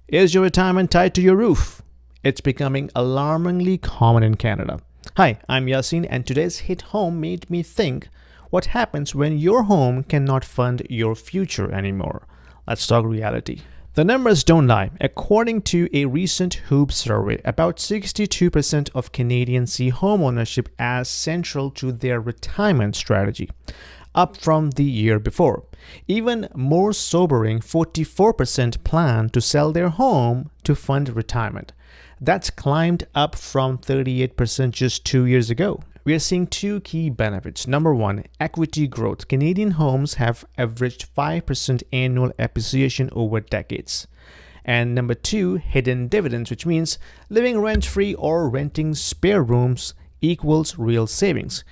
Is your retirement tied to your roof? It's becoming alarmingly common in Canada. Hi, I'm Yasin, and today's hit home made me think, what happens when your home cannot fund your future anymore? Let's talk reality. The numbers don't lie. According to a recent Hoop survey, about 62% of Canadians see homeownership as central to their retirement strategy, up from the year before. Even more sobering, 44% plan to sell their home to fund retirement. That's climbed up from 38% just 2 years ago. We are seeing two key benefits. Number one, equity growth. Canadian homes have averaged 5% annual appreciation over decades. And number two, hidden dividends, which means living rent-free or renting spare rooms equals real savings.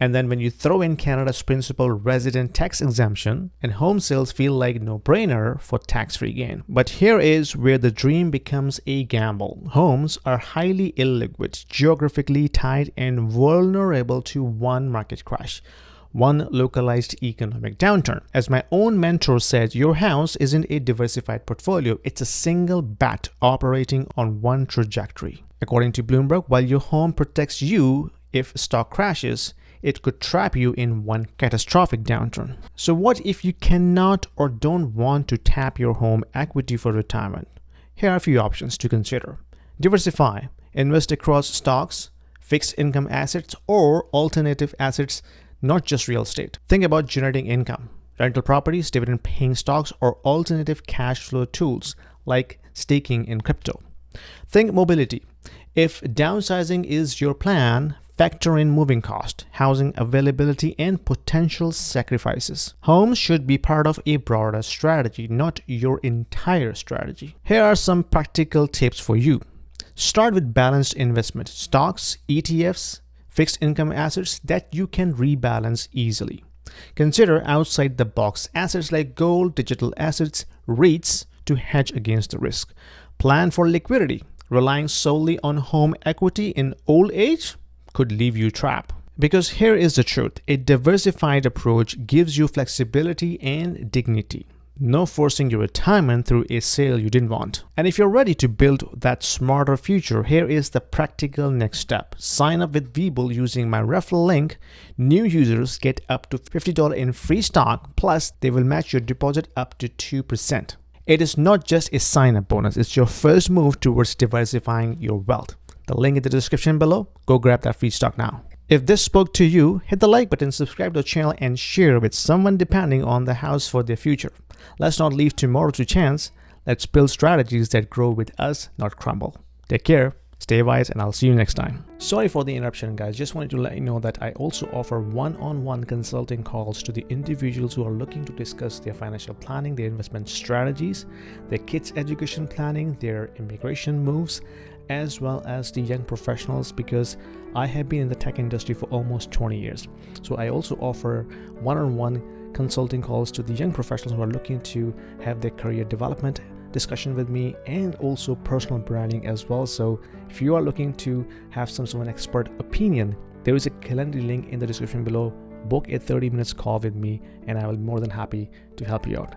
And then when you throw in Canada's principal resident tax exemption, and home sales feel like no-brainer for tax-free gain. But here is where the dream becomes a gamble. Homes are highly illiquid, geographically tied, and vulnerable to one market crash, one localized economic downturn. As my own mentor said, your house isn't a diversified portfolio, it's a single bat operating on one trajectory. According to Bloomberg, while your home protects you if stock crashes, it could trap you in one catastrophic downturn. So what if you cannot or don't want to tap your home equity for retirement? Here are a few options to consider. Diversify. Invest across stocks, fixed income assets, or alternative assets, not just real estate. Think about generating income. Rental properties, dividend-paying stocks, or alternative cash flow tools like staking in crypto. Think mobility. If downsizing is your plan, factor in moving cost, housing availability, and potential sacrifices. Homes should be part of a broader strategy, not your entire strategy. Here are some practical tips for you. Start with balanced investment, stocks, ETFs, fixed income assets that you can rebalance easily. Consider outside the box assets like gold, digital assets, REITs to hedge against the risk. Plan for liquidity. Relying solely on home equity in old age could leave you trapped. Because here is the truth, a diversified approach gives you flexibility and dignity. No forcing your retirement through a sale you didn't want. And if you're ready to build that smarter future, here is the practical next step. Sign up with Webull using my referral link. New users get up to $50 in free stock, plus they will match your deposit up to 2%. It is not just a sign-up bonus, it's your first move towards diversifying your wealth. The link in the description below. Go grab that free stock now. If this spoke to you, hit the like button, subscribe to the channel, and share with someone depending on the house for their future. Let's not leave tomorrow to chance. Let's build strategies that grow with us, not crumble. Take care, stay wise, and I'll see you next time. Sorry for the interruption, guys. Just wanted to let you know that I also offer one-on-one consulting calls to the individuals who are looking to discuss their financial planning, their investment strategies, their kids' education planning, their immigration moves, as well as the young professionals, because I have been in the tech industry for almost 20 years. So I also offer one-on-one consulting calls to the young professionals who are looking to have their career development discussion with me, and also personal branding as well. So if you are looking to have some sort of an expert opinion, there is a calendar link in the description below. Book a 30 minutes call with me and I will be more than happy to help you out.